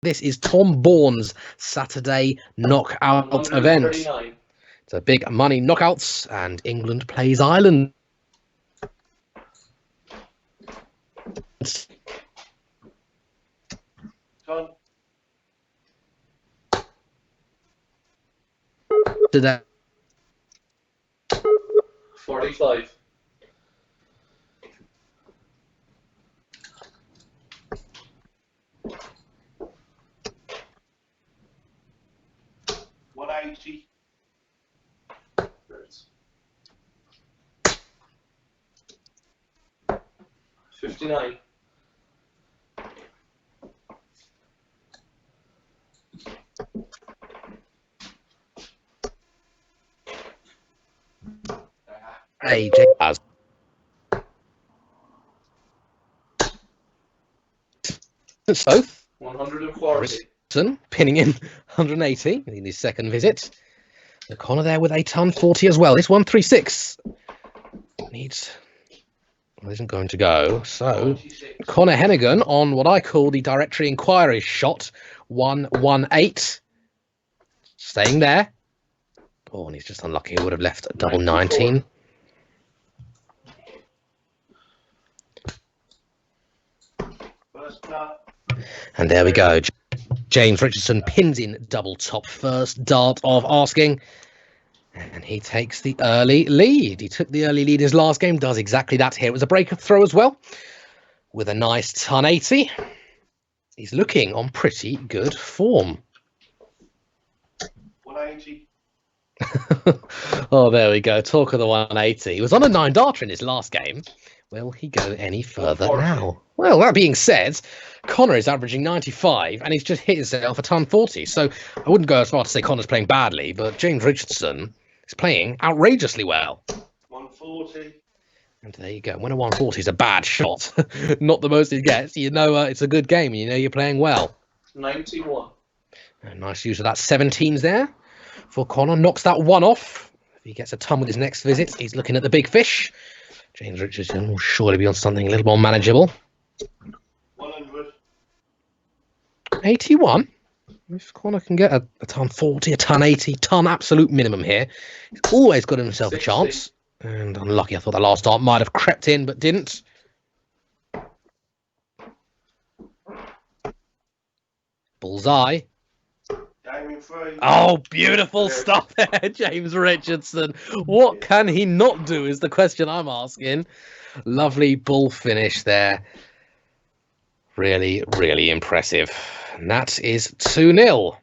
This is Tom Baughan's Saturday knockout event. It's a big money knockouts, and England plays Ireland. Today. 45. $180. 59. AJ has so 140. Richardson pinning in 180 in his second visit. The Conor there with a ton 40 as well. This 136 needs. Well, isn't going to go. So Conor Heneghan on what I call the directory inquiry shot 118. Staying there. Oh, and he's just unlucky. He would have left a double 19. And there we go. James Richardson pins in double top first dart of asking. And he takes the early lead. He took the early lead his last game, does exactly that here. It was a break of throw as well, with a nice ton 80. He's looking on pretty good form. 180. Oh, there we go. Talk of the 180. He was on a 9-darter in his last game. Will he go any further now? Well, that being said, Conor is averaging 95 and he's just hit himself a ton 40. So I wouldn't go as far to say Conor's playing badly, but James Richardson is playing outrageously well. 140. And there you go. When a 140 is a bad shot, not the most he gets, you know it's a good game. You know you're playing well. 91. And nice use of that 17s there for Conor. Knocks that one off. If he gets a ton with his next visit, he's looking at the big fish. James Richardson will surely be on something a little more manageable. 100. 81. If Conor can get a ton 40, a ton 80, ton absolute minimum here, he's always got himself 60. a chance. And unlucky, I thought the last dart might have crept in, but didn't. Bullseye. Oh, beautiful stuff there, James Richardson. What can he not do is the question I'm asking. Lovely bull finish there. Really, really impressive. And that is 2-0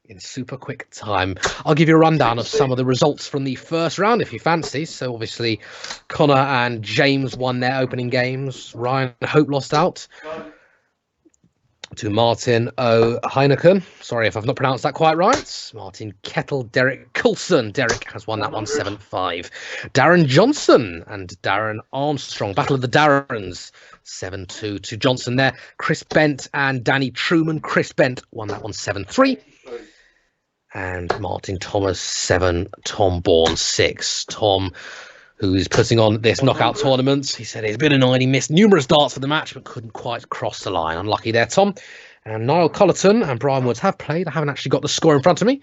in super quick time. I'll give you a rundown of some of the results from the first round if you fancy. So obviously Conor and James won their opening games. Ryan Hope lost out to Martin Heneghan. Sorry if I've not pronounced that quite right. Martin Kettle, Derek Coulson. Derek has won that one 7-5. Darren Johnson and Darren Armstrong. Battle of the Darrens. 7-2 to Johnson there. Chris Bent and Danny Truman. Chris Bent won that one 7-3. And Martin Thomas 7. Tom Baughan 6. Tom, who's putting on this knockout tournament, he said he's been annoyed. He missed numerous darts for the match, but couldn't quite cross the line. Unlucky there, Tom. And Niall Collerton and Brian Woods have played. I haven't actually got the score in front of me.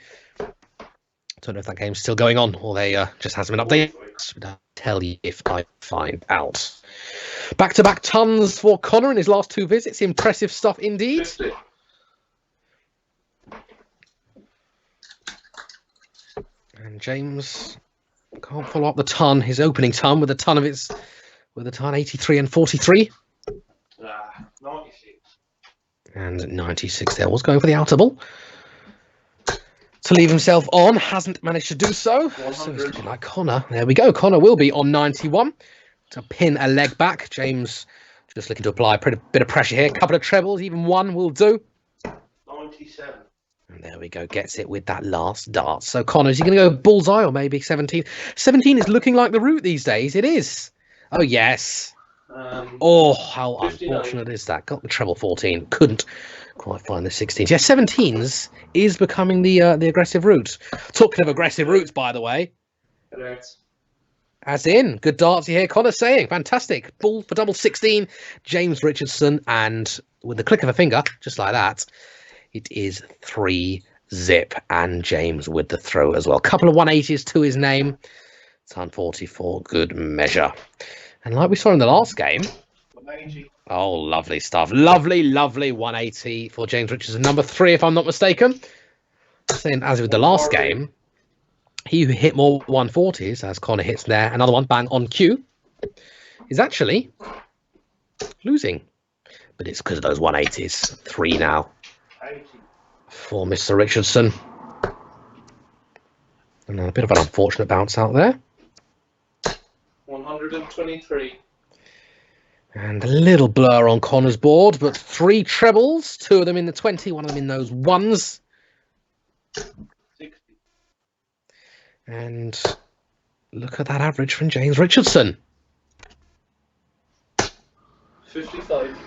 Don't know if that game's still going on or they just hasn't been updated. But I'll tell you if I find out. Back-to-back tons for Conor in his last two visits. Impressive stuff indeed. 50. And James can't follow up the ton, his opening ton, with a ton 83 and 43. 96. And 96 there was going for the outer ball. To leave himself on, hasn't managed to do so. So it's looking like Conor. There we go. Conor will be on 91 to pin a leg back. James just looking to apply a bit of pressure here. A couple of trebles, even one will do. 97. And there we go. Gets it with that last dart. So Conor, is he going to go bullseye or maybe 17? 17 is looking like the route these days. It is. Oh, yes. Oh, how 59. Unfortunate is that? Got the treble 14. Couldn't quite find the 16s. Yeah, 17s is becoming the aggressive route. Talking of aggressive routes, by the way. Correct. As in, good darts you hear Conor saying. Fantastic. Ball for double 16. James Richardson. And with the click of a finger, just like that, It is 3-zip, and James with the throw as well. Couple of 180s to his name. Ton 44, good measure. And like we saw in the last game, 180. oh, lovely stuff. Lovely, lovely 180 for James Richardson. Number 3, if I'm not mistaken. Same as with the last game, he who hit more 140s, as Conor hits there, another one bang on cue, is actually losing. But it's because of those 180s. 3 now 80. for Mr. Richardson. And a bit of an unfortunate bounce out there. 123. And a little blur on Conor's board, but 3 trebles, 2 of them in the 20, one of them in those ones. 60. And look at that average from James Richardson. 55.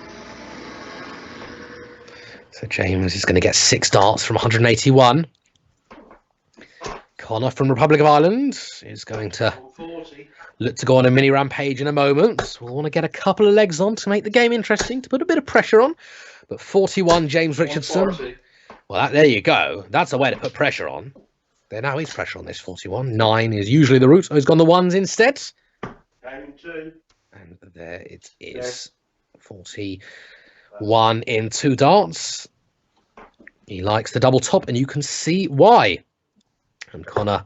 So James is going to get 6 darts from 181. Conor from Republic of Ireland is going to 140. look to go on a mini rampage in a moment. We'll want to get a couple of legs on to make the game interesting, to put a bit of pressure on. But 41, James Richardson. 140. Well, there you go. That's a way to put pressure on. There now is pressure on this 41. 9 is usually the route. Oh, he's gone the 1s instead. Game 2. And there it is. 41 in 2 darts. He likes the double top, and you can see why. And Conor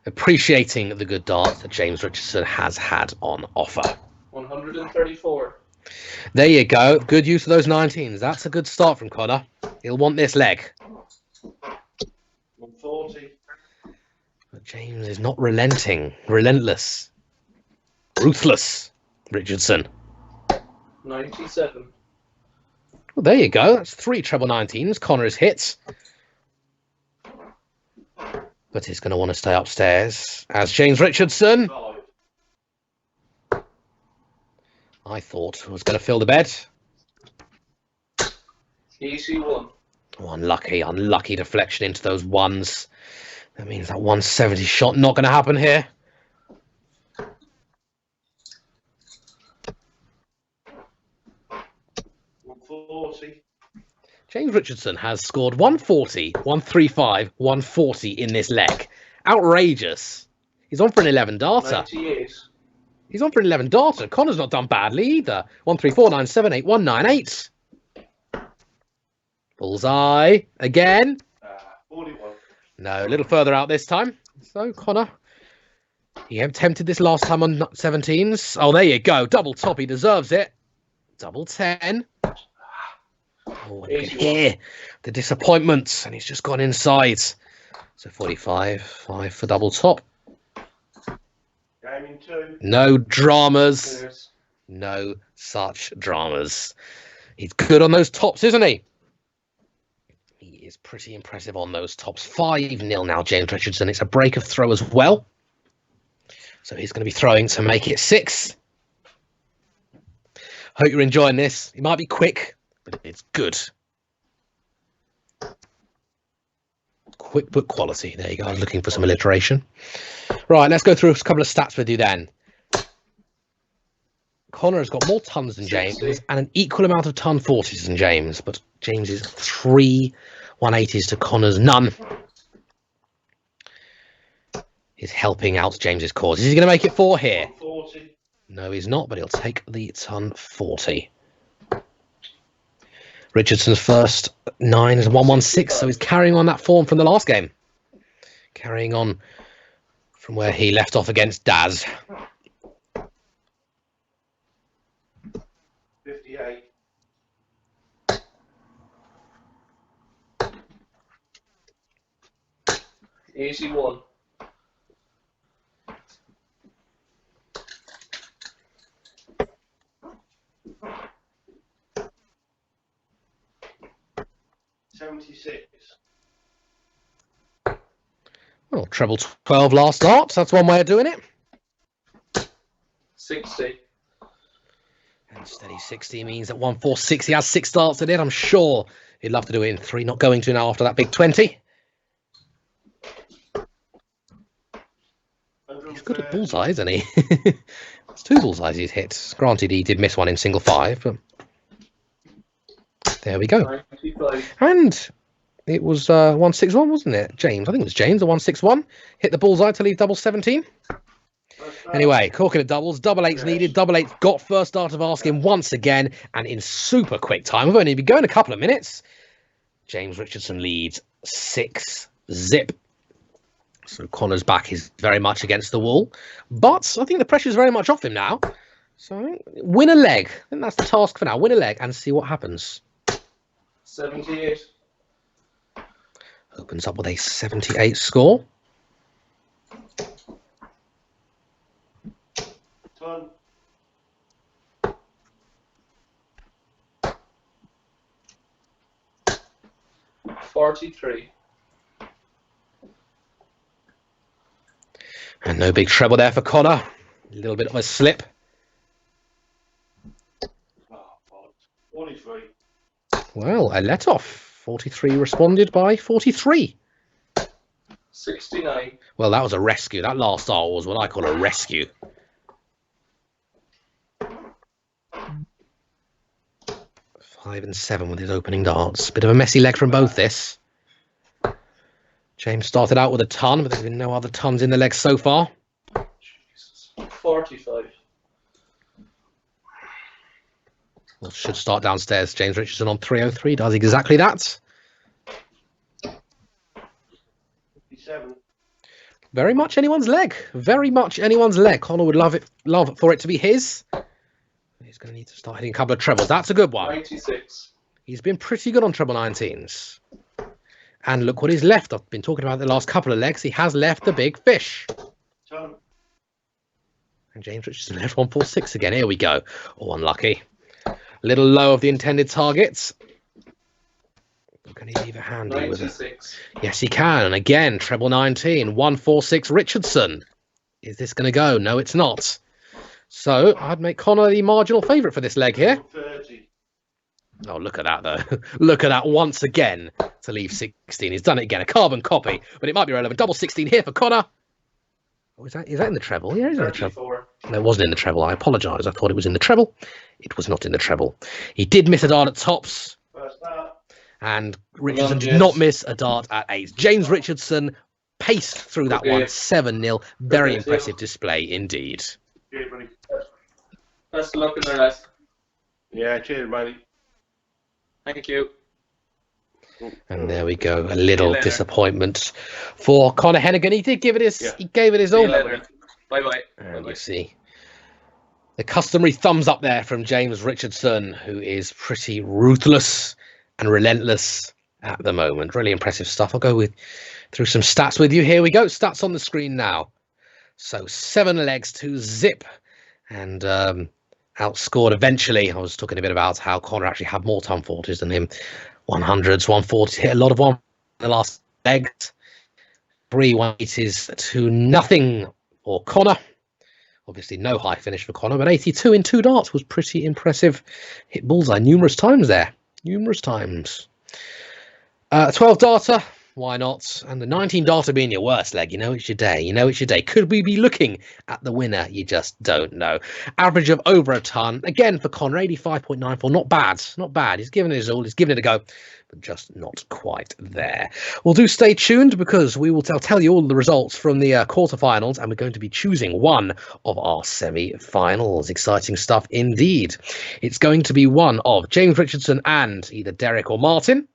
appreciating the good darts that James Richardson has had on offer. 134. There you go. Good use of those 19s. That's a good start from Conor. He'll want this leg. 140. But James is not relenting. Relentless. Ruthless. Richardson. 97. Well, there you go. That's 3 treble 19s. Conor's hits. But he's going to want to stay upstairs. As James Richardson, 5. I thought, was going to fill the bed. Easy 1. Oh, unlucky deflection into those 1s. That means that 170 shot not going to happen here. James Richardson has scored 140, 135, 140 in this leg. Outrageous. He's on for an 11 darter. 98. He's on for an 11 darter. Conor's not done badly either. 134, 978, 198. Bullseye again. 41. No, a little further out this time. So Conor, he attempted this last time on 17s. Oh, there you go. Double top. He deserves it. Double 10. Oh, and you can hear the disappointment, and he's just gone inside. So 45, 5 for double top. Gaming 2. No dramas. Yes. No such dramas. He's good on those tops, isn't he? He is pretty impressive on those tops. 5-0 now, James Richardson. It's a break of throw as well. So he's going to be throwing to make it 6. Hope you're enjoying this. It might be quick, but it's good. Quick but quality. There you go. I was looking for some alliteration. Right, let's go through a couple of stats with you then. Conor has got more tons than James and an equal amount of ton 40s than James, but James is 3 180s to Conor's none. He's helping out James's cause. Is he going to make it 4 here? 140. No, he's not, but he'll take the ton 40. Richardson's first 9 is 116, so he's carrying on that form from the last game. Carrying on from where he left off against Daz. 58. Easy 1. Well, treble 12 last start. That's one way of doing it. 60. And steady 60 means that 146. He has 6 starts in it. I'm sure he'd love to do it in 3. Not going to now after that big 20. He's good at bullseye, isn't he? It's 2 bullseyes he's hit. Granted, he did miss one in single 5, but there we go. 95. And It was 161, wasn't it? James, I think it was James, the 161. Hit the bullseye to leave double 17. Anyway, corking of doubles, double eights needed. Double eights got first start of asking once again, and in super quick time. We've only been going a couple of minutes. James Richardson leads 6-zip. So Conor's back is very much against the wall, but I think the pressure's very much off him now. So win a leg. I think that's the task for now. Win a leg and see what happens. 78. Opens up with a 78 score. Turn. 43. And no big treble there for Conor. A little bit of a slip. Oh, 43. Well, a let off. 43 responded by 43. 69. Well, that was a rescue. That last start was what I call a rescue. Five and 7 with his opening darts. Bit of a messy leg from both this. James started out with a ton, but there's been no other tons in the leg so far. Jesus. 45. Well, should start downstairs. James Richardson on 303 does exactly that. 57. Very much anyone's leg. Very much anyone's leg. Conor would love for it to be his. He's going to need to start hitting a couple of trebles. That's a good one. 96. He's been pretty good on treble 19s. And look what he's left. I've been talking about the last couple of legs. He has left the big fish. Turn. And James Richardson left 146 again. Here we go. Oh, unlucky. A little low of the intended targets. Can he leave a handy with it? Yes, he can. And again, treble 19. 146 Richardson. Is this going to go? No, it's not. So I'd make Conor the marginal favourite for this leg here. 30. Oh, look at that, though. Look at that once again to leave 16. He's done it again. A carbon copy, but it might be relevant. Double 16 here for Conor. Oh, is that in the treble? Yeah, it's in the treble. No, it wasn't in the treble. I apologise. I thought it was in the treble. It was not in the treble. He did miss a dart at tops. And Richardson did not miss a dart at eights. James Richardson paced through that one 7-0. Very impressive display indeed. Cheers, buddy. Best of luck in the rest. Yeah, cheers, buddy. Thank you. And there we go. A little disappointment for Conor Heneghan. He did give it his. He gave it his all. Bye bye. And you see the customary thumbs up there from James Richardson, who is pretty ruthless and relentless at the moment. Really impressive stuff. I'll go through some stats with you. Here we go. Stats on the screen now. So 7 legs to zip, and outscored eventually. I was talking a bit about how Conor actually had more ton 40s than him. 100s, 140s, hit a lot of one in the last legs. 3 180s to nothing for Conor. Obviously no high finish for Conor, but 82 in 2 darts was pretty impressive. Hit bullseye numerous times there. Numerous times. 12 darter. Why not? And the 19 darter being your worst leg, you know it's your day. You know it's your day. Could we be looking at the winner? You just don't know. Average of over a ton. Again for Conor, 85.94. Not bad. Not bad. He's given it his all. He's given it a go, but just not quite there. Well, do stay tuned because we will tell you all the results from the quarterfinals, and we're going to be choosing one of our semi-finals. Exciting stuff indeed. It's going to be one of James Richardson and either Derek or Martin.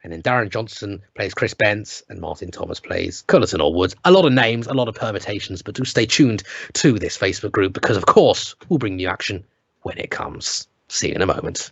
And then Darren Johnson plays Chris Bence and Martin Thomas plays Cullerton or Woods. A lot of names, a lot of permutations, but do stay tuned to this Facebook group because, of course, we'll bring you action when it comes. See you in a moment.